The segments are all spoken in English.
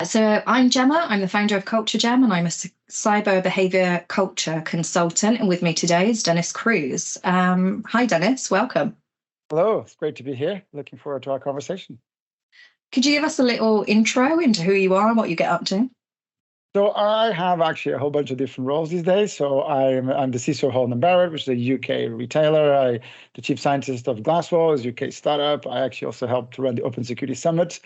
So I'm Gemma. I'm the founder of Culture Gem, and I'm a cyber behavior culture consultant. And with me today is Dennis Cruz. Hi, Dennis. Welcome. Hello, it's great to be here. Looking forward to our conversation. Could you give us a little intro into who you are and what you get up to? So I have actually a whole bunch of different roles these days. So I'm the CISO of Holland& Barrett, which is a UK retailer. The chief scientist of Glasswall, a UK startup. I actually also help to run the Open Security Summit,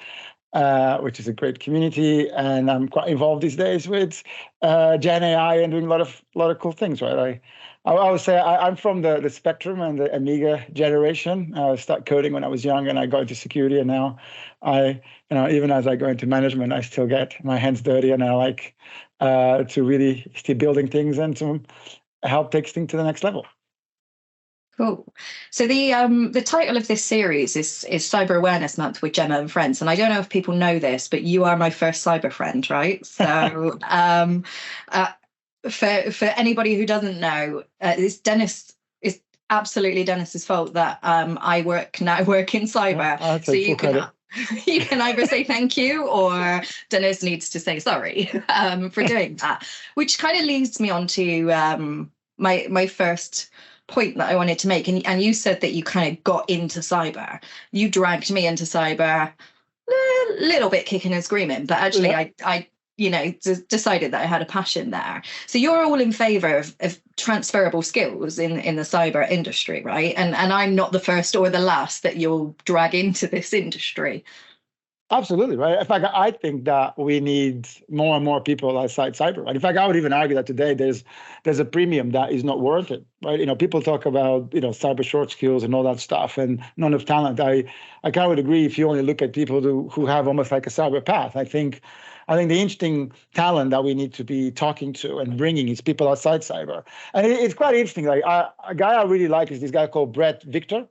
which is a great community, and I'm quite involved these days with GenAI and doing a lot of cool things. Right, I would say I'm from the Spectrum and the Amiga generation. I started coding when I was young, and I got into security, and now even as I go into management, I still get my hands dirty, and I like to really keep building things and to help take things to the next level. Cool. So the title of this series is Cyber Awareness Month with Gemma and Friends, and I don't know if people know this, but you are my first cyber friend, right? So for anybody who doesn't know, it's absolutely Dennis's fault that I work in cyber. I'll take full credit. You can either say thank you or Dennis needs to say sorry for doing that, which kind of leads me on to my first point that I wanted to make. And you said that you kind of got into cyber. You dragged me into cyber a little bit kicking and screaming, but actually I decided that I had a passion there. So you're all in favor of transferable skills in the cyber industry, right? And I'm not the first or the last that you'll drag into this industry. Absolutely, right. In fact, I think that we need more and more people outside cyber. Right? In fact, I would even argue that today there's a premium that is not warranted. Right? People talk about cyber short skills and all that stuff, and not enough talent. I kind of would agree if you only look at people who have almost like a cyber path. I think the interesting talent that we need to be talking to and bringing is people outside cyber. And it's quite interesting. Like a guy I really like is this guy called Brett Victor.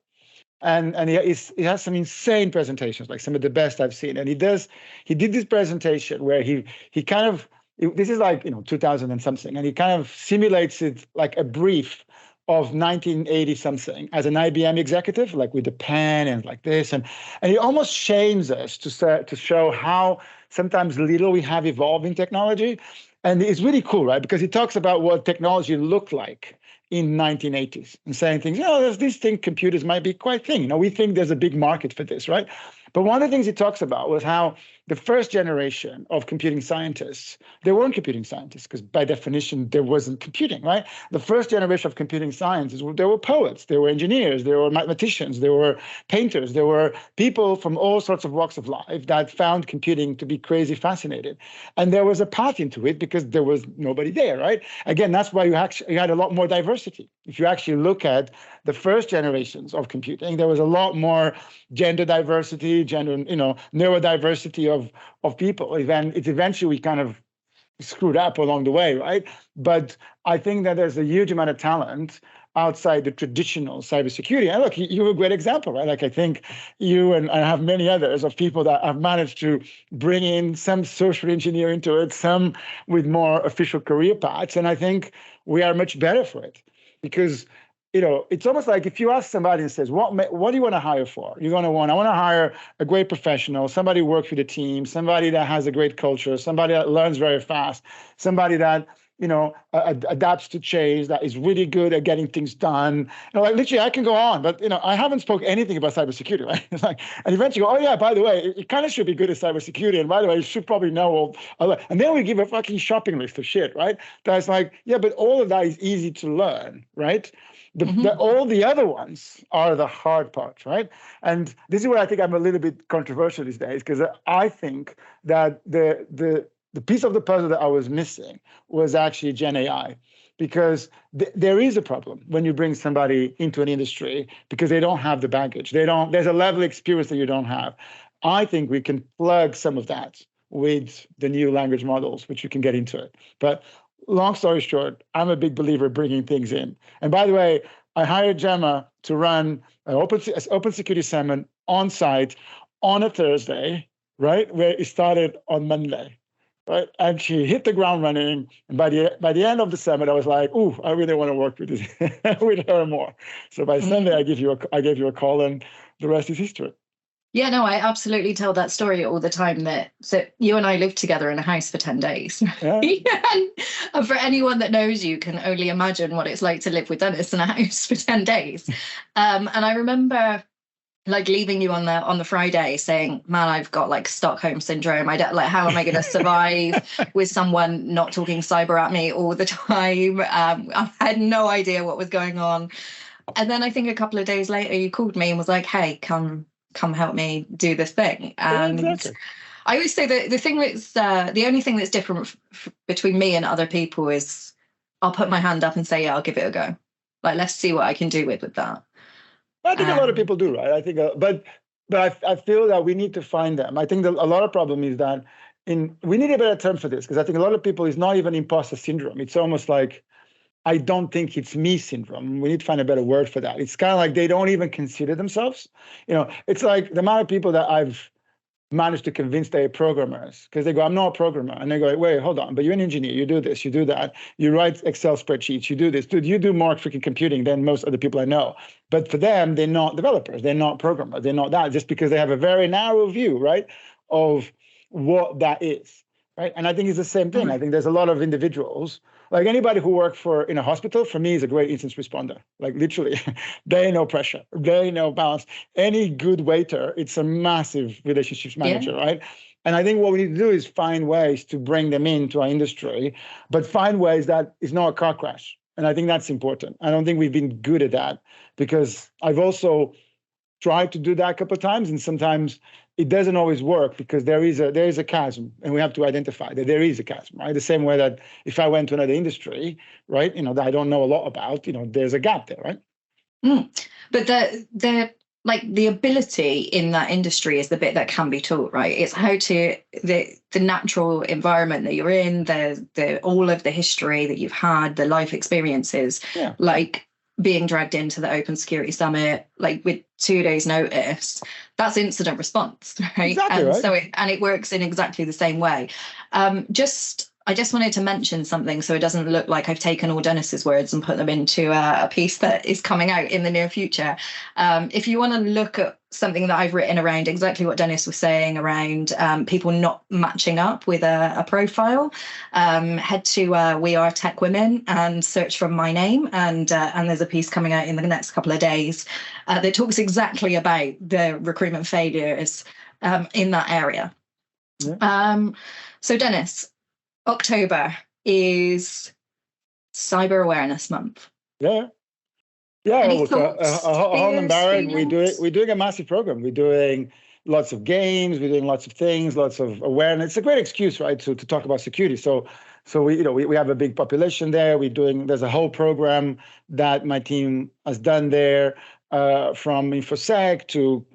And he has some insane presentations, like some of the best I've seen. And he did this presentation where he kind of, this is like 2000 and something, and he kind of simulates it like a brief of 1980 something as an IBM executive, like with the pen and like this, and he almost shames us to show how sometimes little we have evolved in technology. And it's really cool, right? Because he talks about what technology looked like in 1980s and saying things, there's this thing, computers might be quite thin. We think there's a big market for this, right? But one of the things he talks about was how the first generation of computing scientists, they weren't computing scientists because by definition, there wasn't computing, right? The first generation of computing scientists, there were poets, there were engineers, there were mathematicians, there were painters, there were people from all sorts of walks of life that found computing to be crazy fascinating. And there was a path into it because there was nobody there, right? Again, that's why you had a lot more diversity. If you actually look at the first generations of computing, there was a lot more gender diversity, neurodiversity of people. It eventually kind of screwed up along the way, right? But I think that there's a huge amount of talent outside the traditional cybersecurity. And look, you're a great example, right? Like I think you and I have many others of people that have managed to bring in some social engineering into it, some with more official career paths. And I think we are much better for it because it's almost like if you ask somebody and says, what do you want to hire for? I want to hire a great professional, somebody who works with a team, somebody that has a great culture, somebody that learns very fast, somebody that, adapts to change, that is really good at getting things done. Like literally I can go on, but, I haven't spoke anything about cybersecurity, right? It's like, and eventually, oh yeah, by the way, it kind of should be good at cybersecurity. And by the way, you should probably know all, and then we give a fucking shopping list of shit, right? That's like, yeah, but all of that is easy to learn, right? All the other ones are the hard part, right? And this is where I think I'm a little bit controversial these days, because I think that the piece of the puzzle that I was missing was actually GenAI, because there is a problem when you bring somebody into an industry because they don't have the baggage. There's a level of experience that you don't have. I think we can plug some of that with the new language models, which you can get into it. But long story short, I'm a big believer in bringing things in. And by the way, I hired Gemma to run an open security summit on site on a Thursday, right, where it started on Monday, right? And she hit the ground running. And by the end of the summit, I was like, "Ooh, I really want to work with with her more." So by Sunday, I gave you a call, and the rest is history. Yeah, no, I absolutely tell that story all the time that so you and I lived together in a house for 10 days. Yeah. And for anyone that knows you can only imagine what it's like to live with Dennis in a house for 10 days. And I remember like leaving you on the Friday saying, man, I've got like Stockholm syndrome. I don't like, how am I going to survive with someone not talking cyber at me all the time? I had no idea what was going on. And then I think a couple of days later, you called me and was like, hey, come help me do this thing. Yeah, And exactly. I always say that the only thing that's different between me and other people is I'll put my hand up and say, yeah, I'll give it a go. Like, let's see what I can do with that. I think a lot of people do, right? I think, but I feel that we need to find them. I think that a lot of problem is that we need a better term for this, because I think a lot of people, it's not even imposter syndrome. It's almost like, I don't think it's me syndrome. We need to find a better word for that. It's kind of like they don't even consider themselves. It's like the amount of people that I've managed to convince they're programmers, because they go, I'm not a programmer. And they go, wait, hold on, but you're an engineer. You do this, you do that. You write Excel spreadsheets, you do this. Dude, you do more freaking computing than most of the people I know. But for them, they're not developers. They're not programmers. They're not that, just because they have a very narrow view, right, of what that is. Right. And I think it's the same thing. I think there's a lot of individuals, like anybody who work in a hospital, for me, is a great incident responder. Like literally, there ain't no pressure, there ain't no balance. Any good waiter, it's a massive relationships manager, right? And I think what we need to do is find ways to bring them into our industry, but find ways that it's not a car crash. And I think that's important. I don't think we've been good at that, because I've also tried to do that a couple of times, and sometimes it doesn't always work, because there is a chasm, and we have to identify that there is a chasm, right? The same way that if I went to another industry, right, that I don't know a lot about, there's a gap there, right? But the ability in that industry is the bit that can be taught, right? It's how to the natural environment that you're in, the all of the history that you've had, the life experiences, like being dragged into the Open Security Summit, like with 2 days notice, that's incident response, right? Exactly, and right. so it works in exactly the same way. I just wanted to mention something so it doesn't look like I've taken all Dennis's words and put them into a piece that is coming out in the near future. If you want to look at something that I've written around exactly what Dennis was saying around people not matching up with a profile, head to We Are Tech Women and search for my name. And there's a piece coming out in the next couple of days that talks exactly about the recruitment failures in that area. Yeah. So Dennis, October is Cyber Awareness Month. Yeah. Look, Holland Barrett, we're doing a massive program. We're doing lots of games, we're doing lots of things, lots of awareness. It's a great excuse, right, to talk about security. So we have a big population there. There's a whole program that my team has done there, from InfoSec to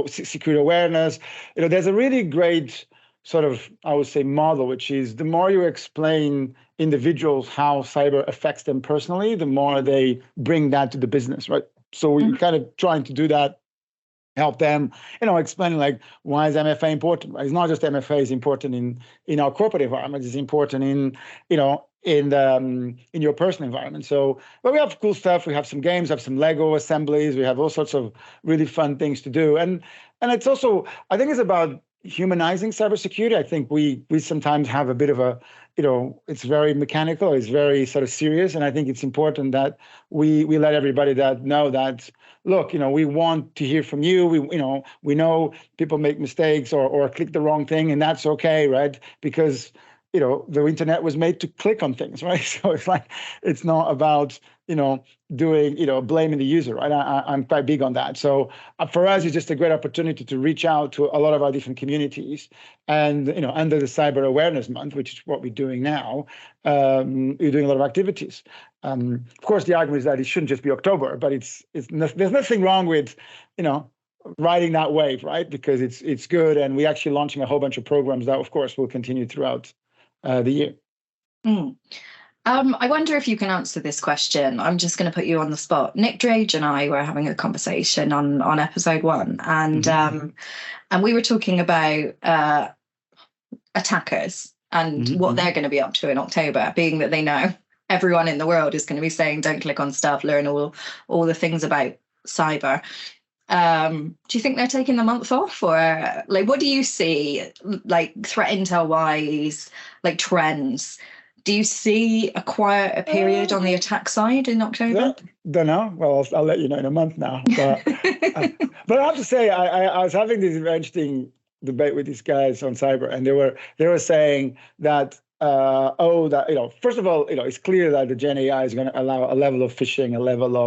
security awareness. There's a really great sort of, I would say, model, which is the more you explain individuals how cyber affects them personally, the more they bring that to the business, right? So we're kind of trying to do that, help them, explaining like, why is MFA important, right? It's not just MFA is important in our corporate environment, it's important in your personal environment. So, but we have cool stuff. We have some games, have some Lego assemblies. We have all sorts of really fun things to do. And it's also, I think it's about humanizing cybersecurity. I think we sometimes have a bit of a, it's very mechanical, it's very sort of serious. And I think it's important that we let everybody know that, look, we want to hear from you. We know people make mistakes or click the wrong thing, and that's okay, right? Because the internet was made to click on things, right? So it's like, it's not about, doing, blaming the user, right? I'm quite big on that. So for us, it's just a great opportunity to reach out to a lot of our different communities. And, under the Cyber Awareness Month, which is what we're doing now, we're doing a lot of activities. Of course, the argument is that it shouldn't just be October, but there's nothing wrong with, riding that wave, right? Because it's good. And we're actually launching a whole bunch of programs that, of course, will continue throughout the year. I wonder if you can answer this question. I'm just going to put you on the spot. Nick Drage and I were having a conversation on episode 1, and we were talking about attackers and what they're going to be up to in October, being that they know everyone in the world is going to be saying, don't click on stuff, learn all the things about cyber. Do you think they're taking the month off, or like what do you see like threat intel wise, like trends? Do you see a quieter period on the attack side in October? Don't know. Well, I'll let you know in a month now. But I have to say, I was having this very interesting debate with these guys on cyber, and they were saying that first of all, it's clear that the Gen AI is going to allow a level of phishing, a level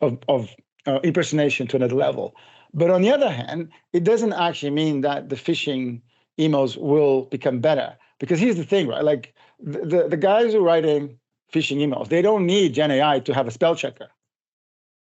of impersonation to another level. But on the other hand, it doesn't actually mean that the phishing emails will become better. Because here's the thing, right? Like the guys who are writing phishing emails, they don't need Gen AI to have a spell checker,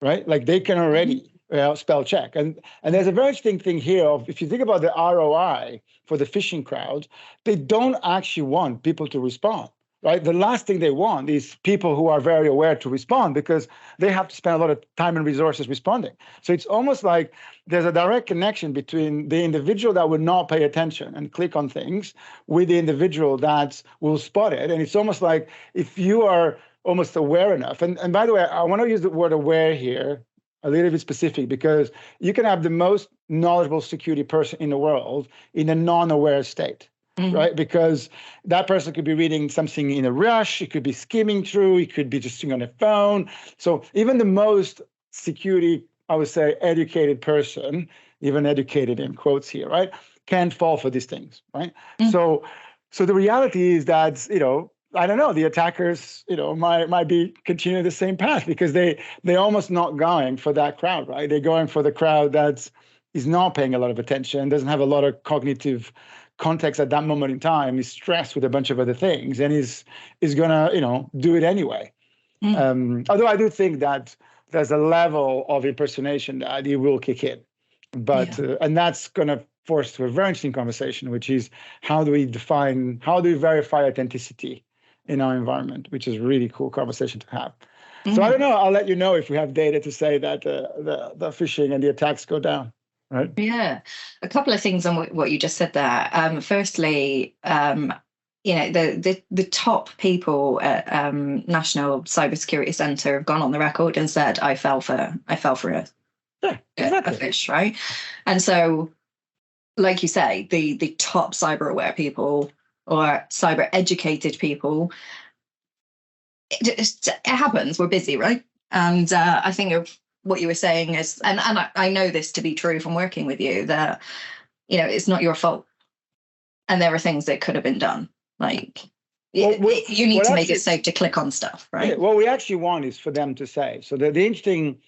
right? Like they can already spell check. And there's a very interesting thing here of, if you think about the ROI for the phishing crowd, they don't actually want people to respond, right? The last thing they want is people who are very aware to respond, because they have to spend a lot of time and resources responding. So it's almost like there's a direct connection between the individual that would not pay attention and click on things with the individual that will spot it. And it's almost like if you are almost aware enough, and by the way, I want to use the word aware here a little bit specific, because you can have the most knowledgeable security person in the world in a non-aware state. Right? Because that person could be reading something in a rush, it could be skimming through, it could be just sitting on a phone. So even the most security, I would say, educated person, even educated in quotes here, right, can fall for these things, right? So the reality is that, I don't know, the attackers, might be continuing the same path, because they're almost not going for that crowd, right? They're going for the crowd that is not paying a lot of attention, doesn't have a lot of cognitive context at that moment in time, is stressed with a bunch of other things, and is gonna do it anyway. Although I do think that there's a level of impersonation that it will kick in, but and that's gonna force to a very interesting conversation, which is how do we verify authenticity in our environment, which is a really cool conversation to have. So I don't know. I'll let you know if we have data to say that the phishing and the attacks go down. Right. Yeah, a couple of things on what you just said there. Firstly, the top people at National Cybersecurity Centre have gone on the record and said, "I fell for a fish," right? And so, like you say, the top cyber aware people or cyber educated people, it happens. We're busy, right? And I think of what you were saying is, and I know this to be true from working with you, that, it's not your fault. And there are things that could have been done. Like, you need to make it safe to click on stuff, right? Yeah, what we actually want is for them to say. So the interesting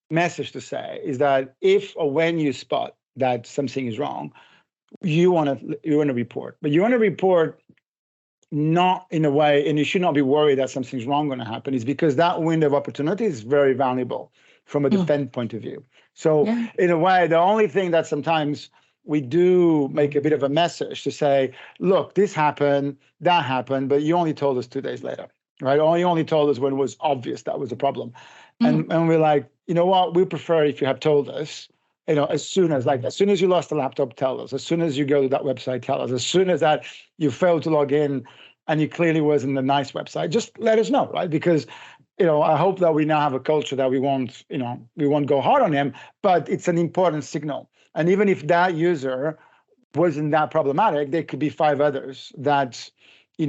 message to say is that if or when you spot that something is wrong, you want to report. But you want to report not in a way, and you should not be worried that something's wrong going to happen, is because that window of opportunity is very valuable from a defense point of view. So in a way, the only thing that sometimes we do make a bit of a message to say, look, this happened, that happened, but you only told us 2 days later, right? Or you only told us when it was obvious that was a problem. And we're like, you know what, we prefer if you have told us, as soon as you lost the laptop, tell us. As soon as you go to that website, tell us. As soon as that you failed to log in and you clearly wasn't a nice website, just let us know, right? Because I hope that we now have a culture that we won't go hard on them, but it's an important signal. And even if that user wasn't that problematic, there could be 5 others that,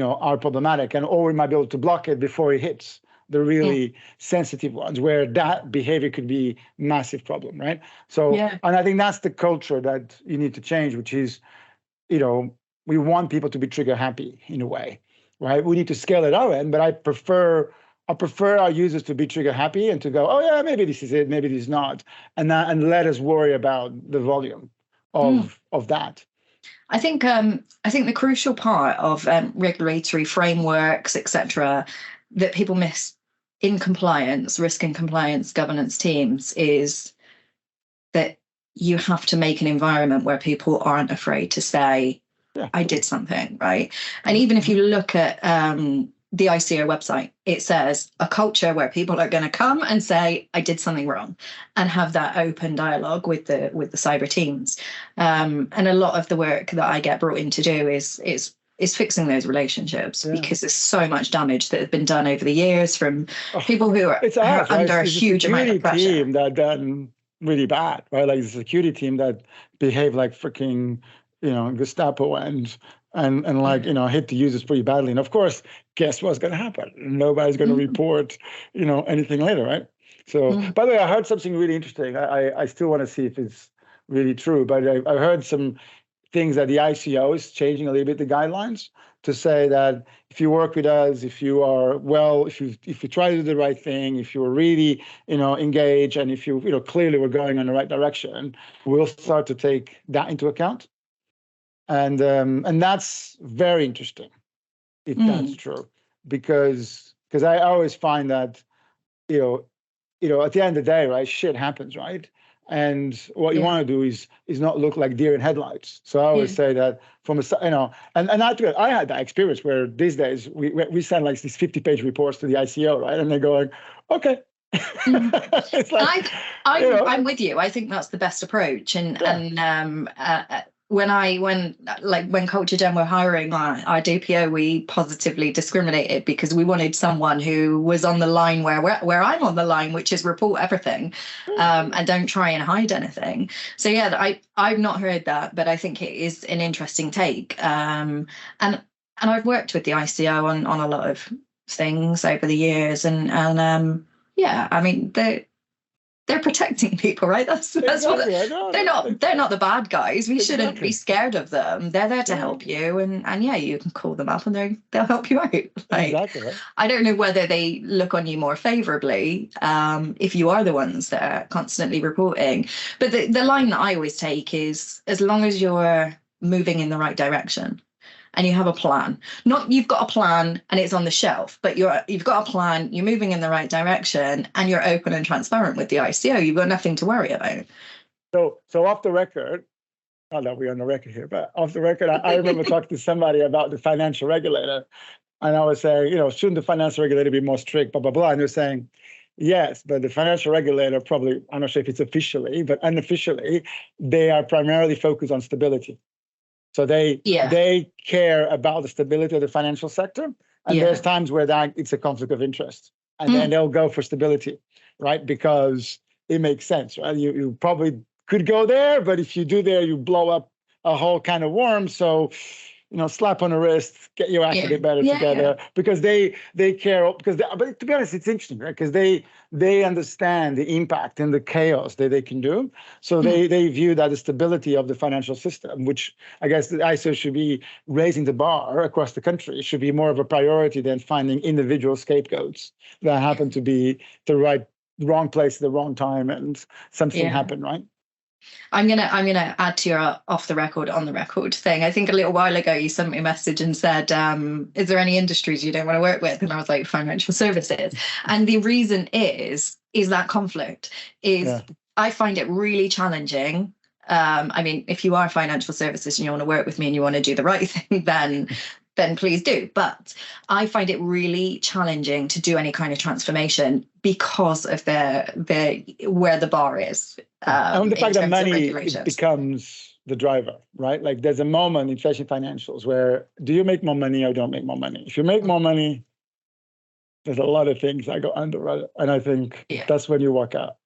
are problematic, or we might be able to block it before it hits the really sensitive ones, where that behavior could be massive problem, right? So, and I think that's the culture that you need to change, which is, we want people to be trigger happy in a way, right? We need to scale it our end, but I prefer our users to be trigger happy and to go, oh yeah, maybe this is it, maybe this is not, and let us worry about the volume of that. I think the crucial part of regulatory frameworks, etc., that people miss in compliance, risk and compliance governance teams, is that you have to make an environment where people aren't afraid to say, I did something, right? And even if you look at the ICO website, it says a culture where people are going to come and say, I did something wrong, and have that open dialogue with the cyber teams. And a lot of the work that I get brought in to do is fixing those relationships, because there's so much damage that has been done over the years from people who are under a huge amount of pressure. Team that done really bad, right? Like the security team that behaved like freaking, Gestapo and like, hit the users pretty badly. And of course, guess what's going to happen? Nobody's going to report, anything later, right? So, by the way, I heard something really interesting. I still want to see if it's really true, but I heard some things that the ICO is changing a little bit the guidelines to say that if you work with us, if you are if you try to do the right thing, if you're really engaged, and if you clearly we're going in the right direction, we'll start to take that into account, and that's very interesting if that's true, because I always find that at the end of the day, right, shit happens, right? And what you want to do is not look like deer in headlights. So I always say that from and I had that experience where these days we send like these 50-page reports to the ICO, right? And they're going, okay. It's like, I'm with you. I think that's the best approach. And when Culture Gen were hiring our DPO, we positively discriminated because we wanted someone who was on the line where I'm on the line, which is report everything, and don't try and hide anything. So I've not heard that, but I think it is an interesting take. And I've worked with the ICO on a lot of things over the years, and I mean they're protecting people, right? That's what they're not the bad guys. We shouldn't be scared of them. They're there to help you, and you can call them up and they'll help you out. Like, I don't know whether they look on you more favorably if you are the ones that are constantly reporting. But the line that I always take is, as long as you're moving in the right direction and you have a plan. Not you've got a plan and it's on the shelf, but you've got a plan, you're moving in the right direction, and you're open and transparent with the ICO. You've got nothing to worry about. So off the record, not that we're on the record here, but off the record, I remember talking to somebody about the financial regulator, and I was saying, shouldn't the financial regulator be more strict, blah, blah, blah. And they're saying, yes, but the financial regulator probably, I'm not sure if it's officially, but unofficially, they are primarily focused on stability. So they care about the stability of the financial sector. And there's times where it's a conflict of interest. And then they'll go for stability, right? Because it makes sense, right? You probably could go there, but if you do there, you blow up a whole kind of worm. So, slap on the wrist, get your act a bit better together, because they care. But to be honest, it's interesting, right? Because they understand the impact and the chaos that they can do. So they view that the stability of the financial system, which I guess the ISO should be raising the bar across the country, should be more of a priority than finding individual scapegoats that happen to be the wrong place at the wrong time and something happened, right? I'm gonna add to your off the record, on the record thing. I think a little while ago you sent me a message and said, is there any industries you don't want to work with? And I was like, financial services. And the reason is that conflict is I find it really challenging. I mean, if you are financial services and you want to work with me and you want to do the right thing, then please do. But I find it really challenging to do any kind of transformation because of where the bar is. And the fact that money becomes the driver, right? Like there's a moment in fashion financials where do you make more money or don't make more money? If you make more money, there's a lot of things that go under, right? And I think that's when you walk out.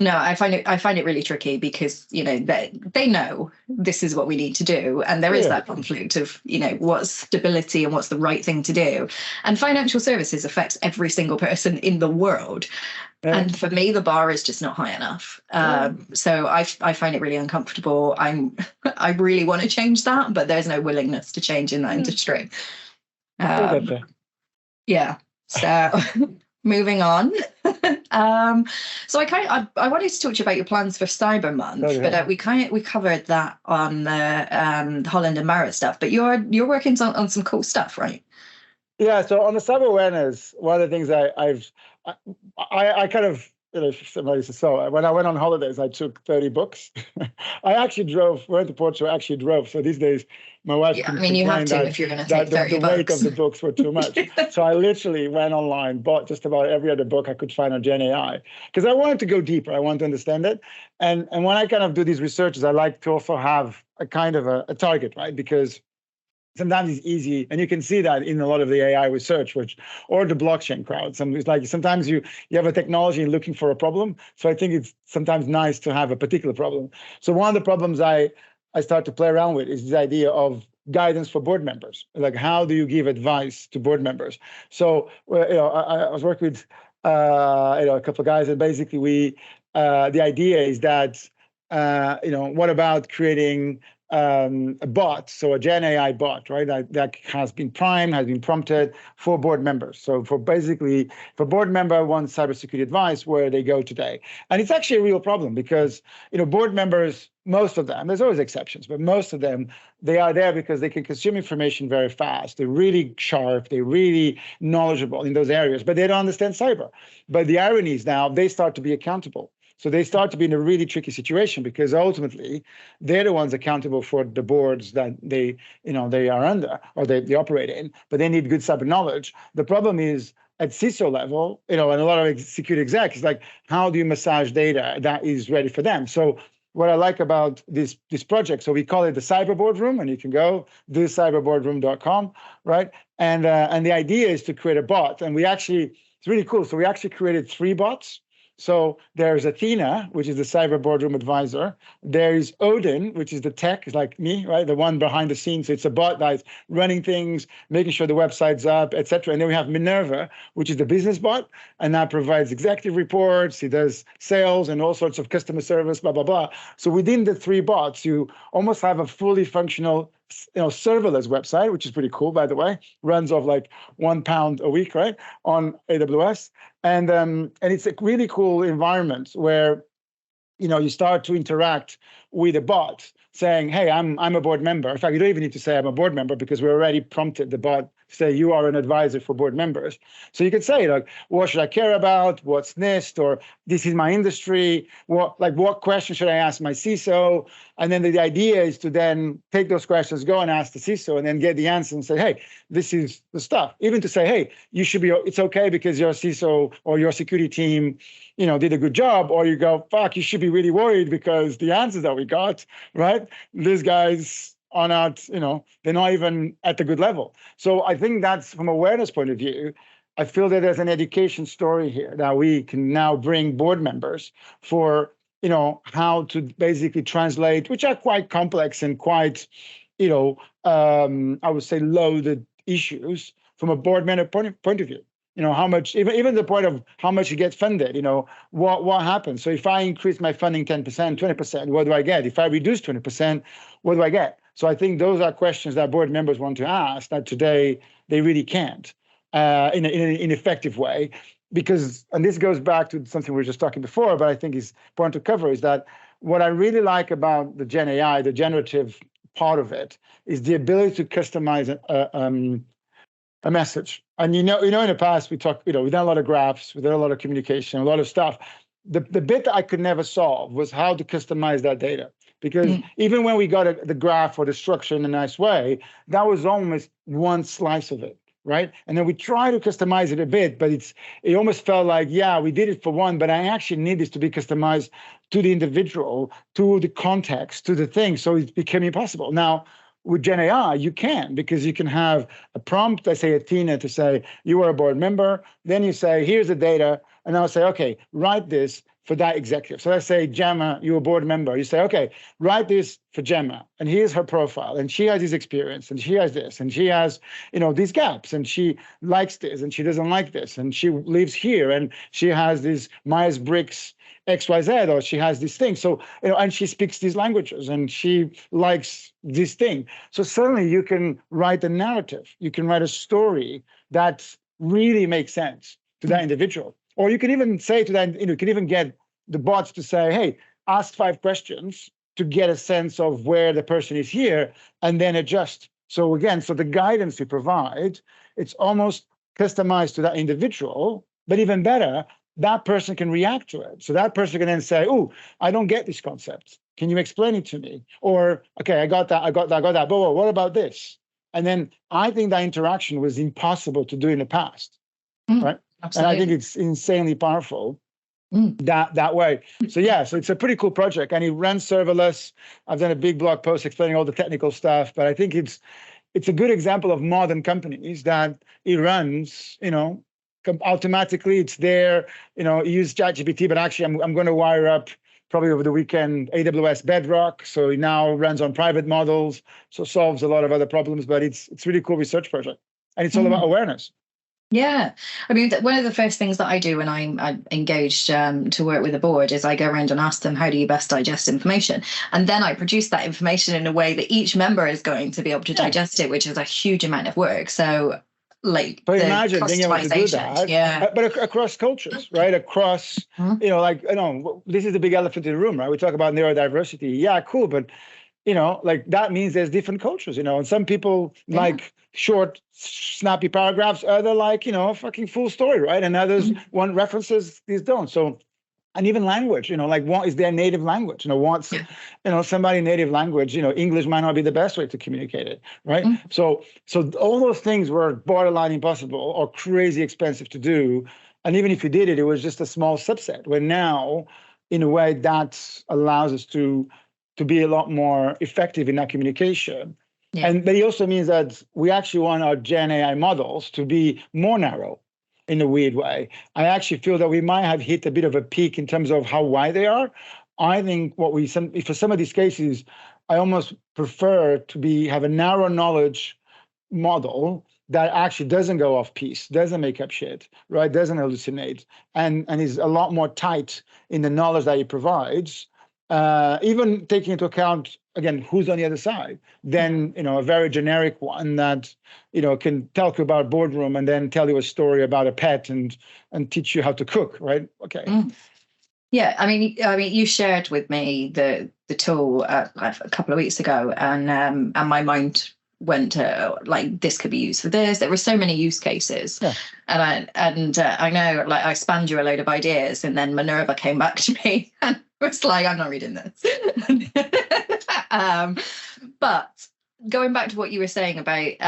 No, I find it really tricky because, they know this is what we need to do. And there is that conflict of, what's stability and what's the right thing to do. And financial services affects every single person in the world. Yeah. And for me, the bar is just not high enough. So I find it really uncomfortable. I really want to change that, but there's no willingness to change in that industry. So moving on. So I wanted to talk to you about your plans for Cyber Month, but we covered that on the Holland and Barrett stuff. But you're working on some cool stuff, right? Yeah. So on the cyber awareness, one of the things I kind of, somebody says, so when I went on holidays, I took 30 books. I actually went to Portugal, actually drove. So these days, my wife you have to if you're going to take 30 the weight of the books were too much. So I literally went online, bought just about every other book I could find on GenAI, because I wanted to go deeper. I wanted to understand it. And when I kind of do these researches, I like to also have a kind of a target, right? Because sometimes it's easy, and you can see that in a lot of the AI research, or the blockchain crowd. It's like sometimes you have a technology and looking for a problem. So I think it's sometimes nice to have a particular problem. So one of the problems I start to play around with is this idea of guidance for board members. Like, how do you give advice to board members? So I was working with a couple of guys, and basically the idea is that what about creating a bot, so a GenAI bot, right? That has been primed, has been prompted for board members. So for board member wants cybersecurity advice, where they go today. And it's actually a real problem because, board members, most of them, there's always exceptions, but most of them, they are there because they can consume information very fast. They're really sharp. They're really knowledgeable in those areas, but they don't understand cyber. But the irony is now they start to be accountable. So they start to be in a really tricky situation because ultimately they're the ones accountable for the boards that they are under or they operate in, but they need good cyber knowledge. The problem is at CISO level, and a lot of security execs is like, how do you massage data that is ready for them? So what I like about this project, so we call it the Cyber Boardroom, and you can go do cyberboardroom.com, right? And the idea is to create a bot, and it's really cool. So we actually created 3 bots. So there's Athena, which is the cyber boardroom advisor. There's Odin, which is the tech, like me, right? The one behind the scenes. It's a bot that's running things, making sure the website's up, et cetera. And then we have Minerva, which is the business bot, and that provides executive reports. He does sales and all sorts of customer service, blah, blah, blah. So within the 3 bots, you almost have a fully functional serverless website, which is pretty cool, by the way. Runs off like £1 a week, right, on AWS. And it's a really cool environment where you start to interact with a bot saying, hey, I'm a board member. In fact, you don't even need to say I'm a board member because we already prompted the bot to say you are an advisor for board members. So you could say, like, what should I care about? What's NIST? Or this is my industry. What question should I ask my CISO? And then the idea is to then take those questions, go and ask the CISO, and then get the answer and say, hey, this is the stuff. Even to say, hey, it's okay because your CISO or your security team, did a good job. Or you go, fuck, you should be really worried because the answers that we got, right? These guys are not, they're not even at the good level. So I think that's, from awareness point of view, I feel that there's an education story here that we can now bring board members for, how to basically translate, which are quite complex and quite, I would say loaded issues from a board member point of view. How much, even the point of how much you get funded, what happens? So if I increase my funding 10%, 20%, what do I get? If I reduce 20%, what do I get? So I think those are questions that board members want to ask that today they really can't in an effective way. Because, and this goes back to something we were just talking before, but I think is important to cover, is that what I really like about the GenAI, the generative part of it, is the ability to customize a message. And in the past we talked, we've done a lot of graphs, we've done a lot of communication, a lot of stuff. The bit that I could never solve was how to customize that data. Because even when we got the graph or the structure in a nice way, that was almost one slice of it, right? And then we try to customize it a bit, but it almost felt like, yeah, we did it for one, but I actually need this to be customized to the individual, to the context, to the thing. So it became impossible. Now, with GenAI, you can, because you can have a prompt, I say Athena, to say, you are a board member. Then you say, here's the data. And I'll say, okay, write this for that executive. So let's say, Jemma, you're a board member. You say, okay, write this for Jemma. And here's her profile. And she has this experience. And she has this. And she has, these gaps. And she likes this. And she doesn't like this. And she lives here. And she has this Myers-Briggs XYZ, or she has this thing. So, and she speaks these languages and she likes this thing. So suddenly you can write a narrative. You can write a story that really makes sense to that individual. Or you can even say to that, you can even get the bots to say, hey, ask 5 questions to get a sense of where the person is here and then adjust. So again, so the guidance we provide, it's almost customized to that individual, but even better, that person can react to it. So that person can then say, oh, I don't get this concept. Can you explain it to me? Or, okay, I got that, but what about this? And then I think that interaction was impossible to do in the past, right? Absolutely. And I think it's insanely powerful that way. So yeah, so it's a pretty cool project, and it runs serverless. I've done a big blog post explaining all the technical stuff, but I think it's it's a good example of modern companies that it runs, automatically. It's there, you use ChatGPT, but actually I'm going to wire up probably over the weekend AWS Bedrock. So it now runs on private models, so solves a lot of other problems, but it's really cool research project. And it's all about awareness. Yeah. I mean, one of the first things that I do when I'm engaged to work with a board is I go around and ask them, how do you best digest information? And then I produce that information in a way that each member is going to be able to digest it, which is a huge amount of work. So but imagine being able to do that, but across cultures, right? Across, this is the big elephant in the room, right? We talk about neurodiversity. Yeah, cool. But, that means there's different cultures, and some people like short, snappy paragraphs, other like, fucking full story, right? And others want references, these don't. So, and even language, what is their native language? What's, somebody native language, English might not be the best way to communicate it, right? So all those things were borderline impossible or crazy expensive to do. And even if you did it, it was just a small subset. Where now, in a way, that allows us to be a lot more effective in our communication. But it also means that we actually want our GenAI models to be more narrow. In a weird way, I actually feel that we might have hit a bit of a peak in terms of how wide they are. I think for some of these cases, I almost prefer to have a narrow knowledge model that actually doesn't go off piece, doesn't make up shit, right? Doesn't hallucinate, and is a lot more tight in the knowledge that it provides. Even taking into account, again, who's on the other side, then, a very generic one that, can tell you about Boardroom and then tell you a story about a pet and teach you how to cook, right? Okay. Yeah, I mean, you shared with me the tool a couple of weeks ago, and my mind went to like, this could be used for this. There were so many use cases, and I know, like, I spammed you a load of ideas, and then Minerva came back to me and was like, I'm not reading this. But going back to what you were saying about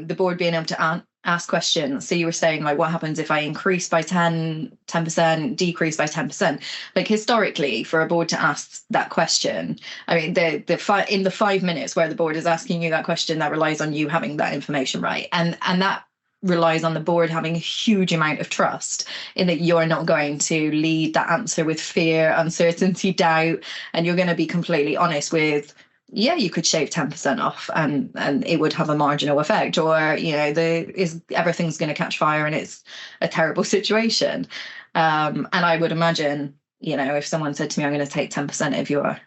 the board being able to ask questions. So you were saying, like, what happens if I increase by 10%, decrease by 10%? Like, historically, for a board to ask that question, I mean, in the 5 minutes where the board is asking you that question, that relies on you having that information right. And that relies on the board having a huge amount of trust in that you're not going to lead that answer with fear, uncertainty, doubt, and you're going to be completely honest with, you could shave 10% off and it would have a marginal effect, or everything's going to catch fire and it's a terrible situation. And I would imagine, if someone said to me, I'm going to take 10% of your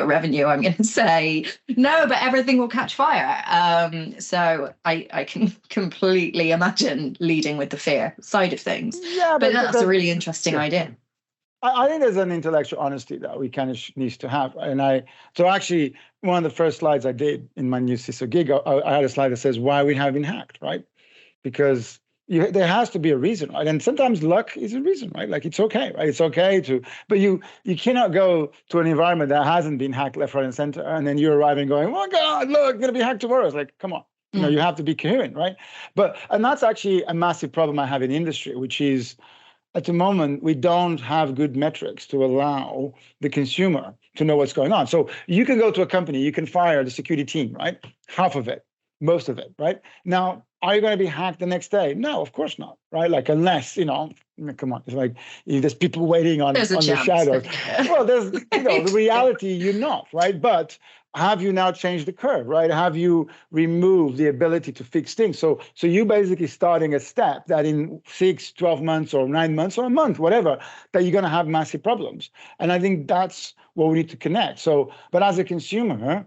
revenue, I'm going to say, no, but everything will catch fire. So I can completely imagine leading with the fear side of things. Yeah, but that's a really interesting idea. I think there's an intellectual honesty that we kind of needs to have. So actually, one of the first slides I did in my new CISO gig, I had a slide that says, why we have been hacked, right? Because there has to be a reason, right? And sometimes luck is a reason, right? Like, it's okay, right? It's okay but you cannot go to an environment that hasn't been hacked left, right, and center, and then you're arriving going, oh God, look, going to be hacked tomorrow. It's like, come on, you have to be coherent, right? And that's actually a massive problem I have in industry, which is, at the moment, we don't have good metrics to allow the consumer to know what's going on. So you can go to a company, you can fire the security team, right? Half of it, most of it, right? Now, are you going to be hacked the next day? No, of course not, right? Like, unless, come on, it's like there's people waiting on the shadows. Well, there's, the reality, you're not, right? But have you now changed the curve, right? Have you removed the ability to fix things? So you basically starting a step that in 6, 12 months or 9 months or a month, whatever, that you're going to have massive problems. And I think that's what we need to connect. So, but as a consumer,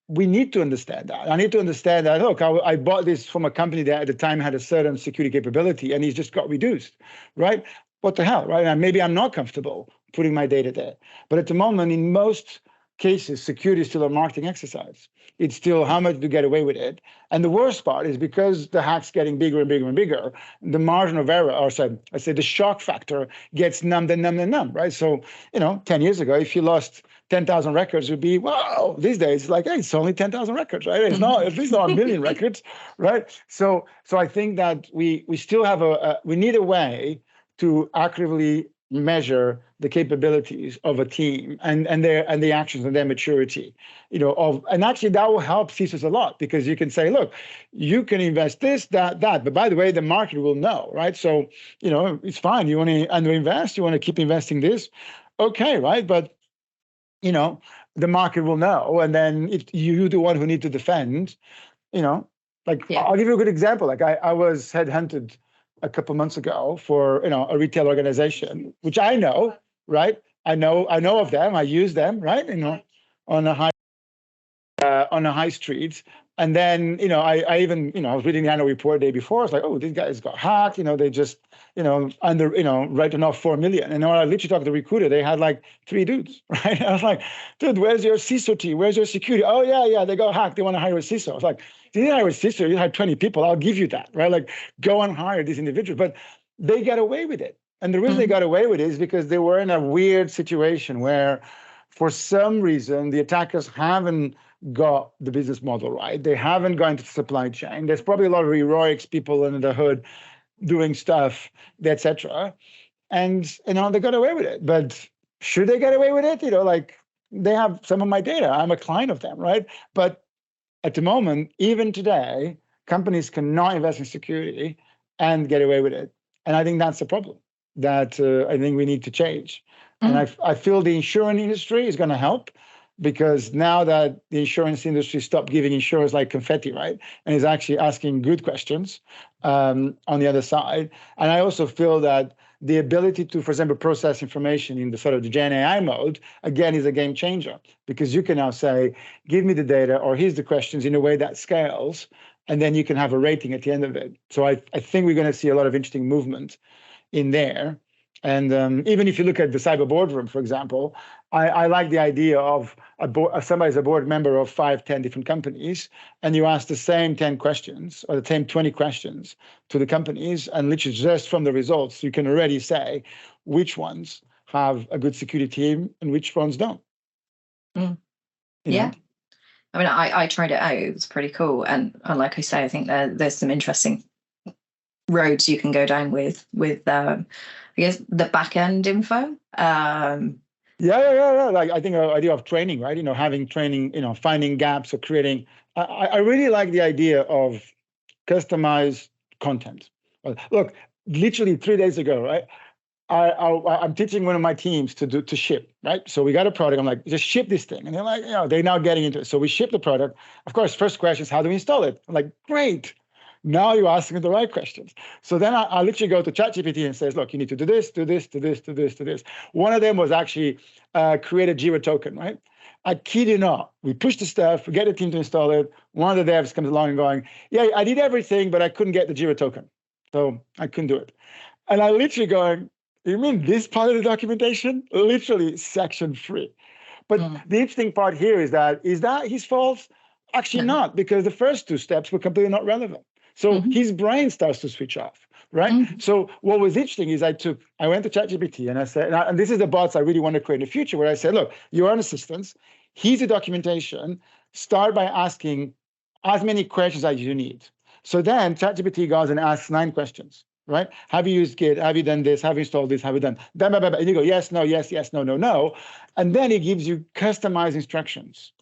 we need to understand that. I need to understand that, look, I bought this from a company that at the time had a certain security capability and it's just got reduced, right? What the hell, right? And maybe I'm not comfortable putting my data there. But at the moment, in most cases, security is still a marketing exercise. It's still how much do you get away with it. And the worst part is because the hack's getting bigger and bigger and bigger, the margin of error, or I say the shock factor gets numbed and numbed and numbed, right? So, 10 years ago, if you lost 10,000 records, it would be, wow, these days, it's like, hey, it's only 10,000 records, right? It's not, at least not a million records, right? So I think that we still have we need a way to accurately measure the capabilities of a team and the actions and their maturity, and actually that will help CISOs a lot, because you can say, look, you can invest this, that, but by the way, the market will know, right? So, it's fine. You want to underinvest, you want to keep investing this, okay, right? But, the market will know. And then if you're the one who need to defend, I'll give you a good example. Like I was headhunted a couple months ago for a retail organization, which I know, right? I know of them. I use them, right? On a high street. And then I even I was reading the annual report the day before. I was like, oh, these guys got hacked. They just writing off 4 million. And I literally talked to the recruiter. They had like 3 dudes, right? I was like, dude, where's your CISO team? Where's your security? Oh yeah, they got hacked. They want to hire a CISO. I was like, you didn't hire a CISO. You had 20 people. I'll give you that, right? Like, go and hire these individuals. But they got away with it. And the reason they got away with it is because they were in a weird situation where, for some reason, the attackers haven't got the business model right. They haven't gone to the supply chain. There's probably a lot of heroics people under the hood doing stuff, etc. And they got away with it. But should they get away with it? They have some of my data. I'm a client of them, right? But at the moment, even today, companies cannot invest in security and get away with it. And I think that's the problem that I think we need to change. And I feel the insurance industry is going to help, because now that the insurance industry stopped giving insurers like confetti, right, and is actually asking good questions on the other side. And I also feel that the ability to, for example, process information in the sort of the GenAI mode, again, is a game changer, because you can now say, give me the data, or here's the questions, in a way that scales, and then you can have a rating at the end of it. So I think we're going to see a lot of interesting movement in there. And even if you look at the cyber boardroom, for example, I like the idea of somebody's a board member of 5, 10 different companies, and you ask the same 10 questions or the same 20 questions to the companies, and literally just from the results, you can already say which ones have a good security team and which ones don't. Yeah. I mean, I tried it out. It was pretty cool. And like I say, I think there's some interesting roads you can go down with I guess the back end info. Yeah. Like, I think the idea of training, right? Having training, finding gaps or creating. I really like the idea of customized content. Look, literally 3 days ago, right? I'm teaching one of my teams to ship, right? So we got a product. I'm like, just ship this thing, and they're like, they're now getting into it. So we ship the product. Of course, first question is, how do we install it? I'm like, great. Now you're asking the right questions. So then I literally go to ChatGPT and says, look, you need to do this, do this, do this, do this, do this. One of them was actually create a Jira token, right? I kid you not. We push the stuff, we get the team to install it. One of the devs comes along and going, yeah, I did everything, but I couldn't get the Jira token. So I couldn't do it. And I literally going, you mean this part of the documentation? Literally section 3. But the interesting part here is that his fault? Actually not, because the first 2 steps were completely not relevant. So his brain starts to switch off, right? So what was interesting is I went to ChatGPT and I said, and this is the bots I really want to create in the future, where I said, look, you're an assistant. Here's the documentation. Start by asking as many questions as you need. So then ChatGPT goes and asks 9 questions, right? Have you used Git? Have you done this? Have you installed this? Have you done? And you go, yes, no, yes, yes, no, no, no. And then it gives you customized instructions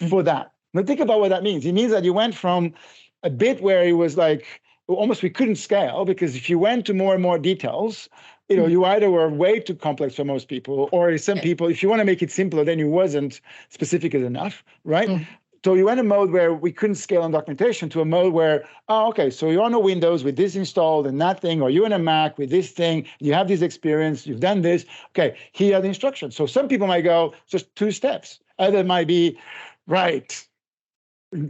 for that. Now think about what that means. It means that you went from a bit where it was like almost we couldn't scale, because if you went to more and more details, you either were way too complex for most people, or some people, if you want to make it simpler, then it wasn't specific enough, right? So you went a mode where we couldn't scale on documentation to a mode where, okay, so you're on a Windows with this installed and that thing, or you're in a Mac with this thing, you have this experience, you've done this. Okay, here are the instructions. So some people might go just 2 steps. Other might be, right,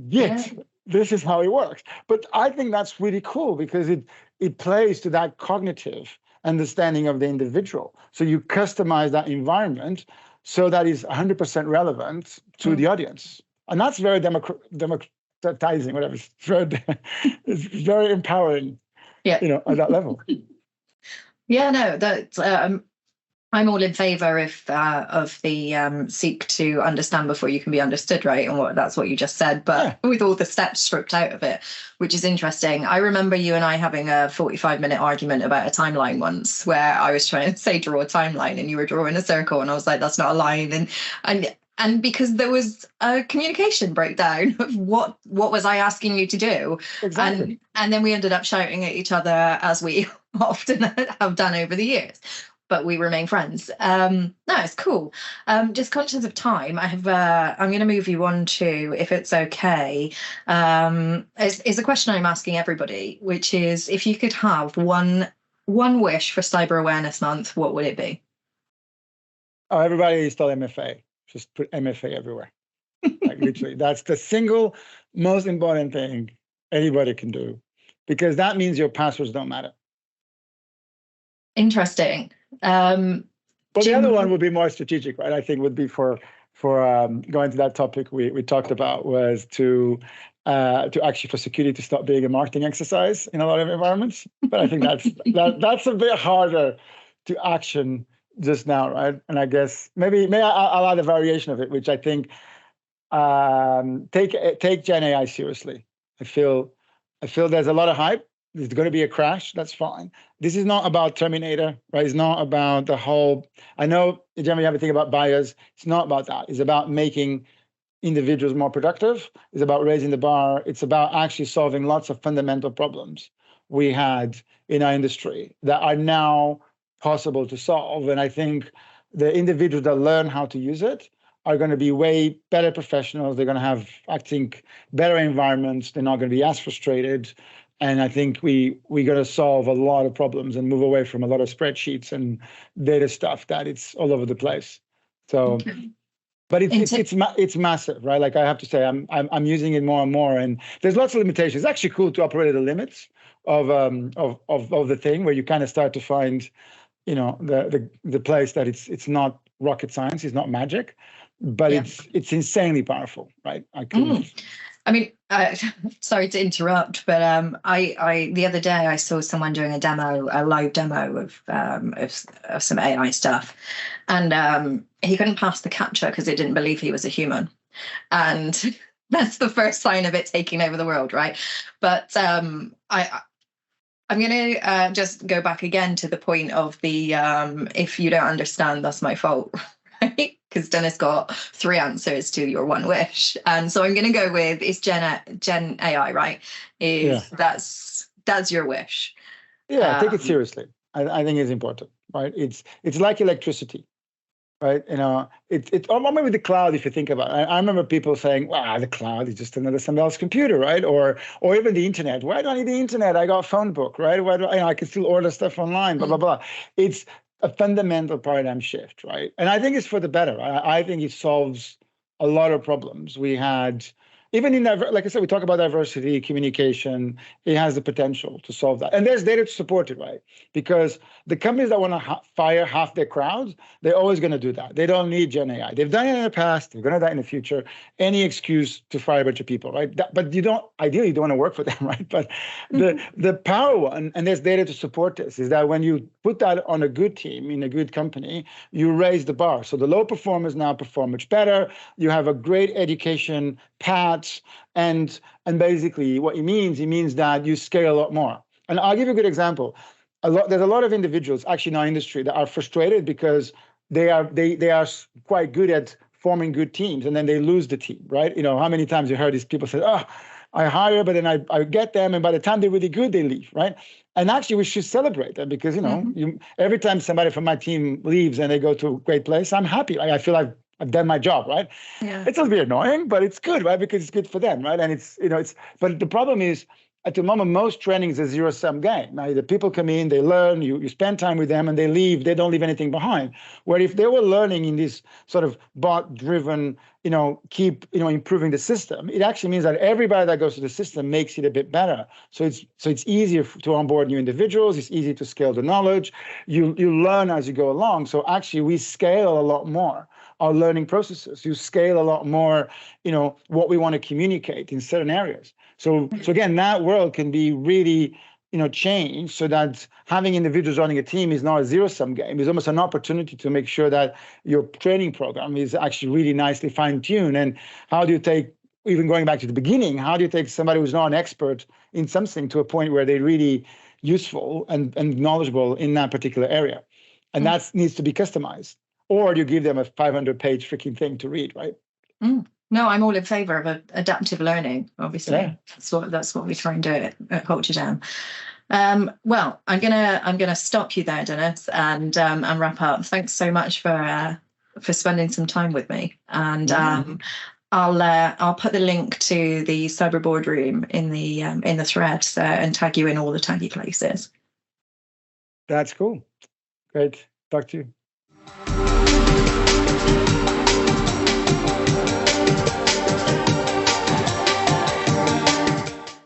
Git. This is how it works. But I think that's really cool, because it plays to that cognitive understanding of the individual. So you customize that environment so that is 100% relevant to the audience. And that's very democratizing, whatever. It's very empowering, at that level. Yeah, no, that's I'm all in favour of the seek to understand before you can be understood, right? And that's what you just said, but with all the steps stripped out of it, which is interesting. I remember you and I having a 45-minute argument about a timeline once, where I was trying to say draw a timeline, and you were drawing a circle, and I was like, that's not a line, and because there was a communication breakdown of what was I asking you to do, Exactly. and then we ended up shouting at each other, as we often have done over the years. But we remain friends. No, it's cool. Just conscious of time, I'm going to move you on to, if it's okay, is a question I'm asking everybody, which is, if you could have one wish for Cyber Awareness Month, what would it be? Oh, everybody install MFA. Just put MFA everywhere. Like literally, that's the single most important thing anybody can do, because that means your passwords don't matter. Interesting. Well, the other one would be more strategic, right? I think would be for going to that topic we talked about, was to actually for security to stop being a marketing exercise in a lot of environments. But I think that's a bit harder to action just now, right? And I guess maybe I'll add a variation of it, which I think take GenAI seriously. I feel there's a lot of hype. There's going to be a crash. That's fine. This is not about Terminator, right? It's not about the whole. I know, Jemma, you have to think about bias. It's not about that. It's about making individuals more productive. It's about raising the bar. It's about actually solving lots of fundamental problems we had in our industry that are now possible to solve. And I think the individuals that learn how to use it are going to be way better professionals. They're going to have, I think, better environments. They're not going to be as frustrated. And I think we're going to solve a lot of problems and move away from a lot of spreadsheets and data stuff that it's all over the place. So, okay. But it's massive, right? Like I have to say, I'm using it more and more, and there's lots of limitations. It's actually cool to operate at the limits of the thing, where you kind of start to find, the place that it's not rocket science, it's not magic, but it's insanely powerful, right? I mean, sorry to interrupt, but I the other day I saw someone doing a live demo of some AI stuff, and he couldn't pass the captcha because it didn't believe he was a human, and that's the first sign of it taking over the world, right? But I'm going to just go back again to the point of the if you don't understand, that's my fault, right? Because Dennis got 3 answers to your one wish, and so I'm going to go with GenAI, right? That's your wish. Yeah, take it seriously. I think it's important, right? It's like electricity, right? It's or maybe the cloud, if you think about it. I remember people saying, "Wow, the cloud is just another somebody else's computer," right? Or even the internet. Why do I need the internet? I got a phone book, right? Why do I can still order stuff online? Blah blah blah. It's a fundamental paradigm shift, right? And I think it's for the better. Right? I think it solves a lot of problems we had. Even in, like I said, we talk about diversity, communication, it has the potential to solve that. And there's data to support it, right? Because the companies that want to fire half their crowds, they're always going to do that. They don't need GenAI. They've done it in the past. They're going to do that in the future. Any excuse to fire a bunch of people, right? But ideally, you don't want to work for them, right? But the power one, and there's data to support this, is that when you put that on a good team, in a good company, you raise the bar. So the low performers now perform much better. You have a great education path. And basically what it means that you scale a lot more. And I'll give you a good example. There's a lot of individuals actually in our industry that are frustrated because they are quite good at forming good teams, and then they lose the team, right? How many times you heard these people say, "Oh, I hire, but then I get them, and by the time they're really good, they leave," right? And actually, we should celebrate that, because every time somebody from my team leaves and they go to a great place, I'm happy. I feel like I've done my job, right? Yeah. It's a bit annoying, but it's good, right? Because it's good for them, right? And but the problem is, at the moment, most training is a zero-sum game. Now, the people come in, they learn, you spend time with them, and they leave. They don't leave anything behind. Where if they were learning in this sort of bot-driven, keep improving the system, it actually means that everybody that goes to the system makes it a bit better. So it's easier to onboard new individuals. It's easy to scale the knowledge. You learn as you go along. So actually, we scale a lot more our learning processes. You scale a lot more, what we want to communicate in certain areas. So again, that world can be really change so that having individuals running a team is not a zero-sum game. It's almost an opportunity to make sure that your training program is actually really nicely fine-tuned. And how do you take, even going back to the beginning, how do you take somebody who's not an expert in something to a point where they're really useful and knowledgeable in that particular area? And that needs to be customized. Or you give them a 500-page freaking thing to read, right? No, I'm all in favor of adaptive learning. Obviously, that's what we try and do at Culture Jam. Well, I'm gonna stop you there, Dinis, and wrap up. Thanks so much for spending some time with me. And I'll put the link to the Cyber Boardroom in the thread and tag you in all the taggy places. That's cool. Great. Talk to you.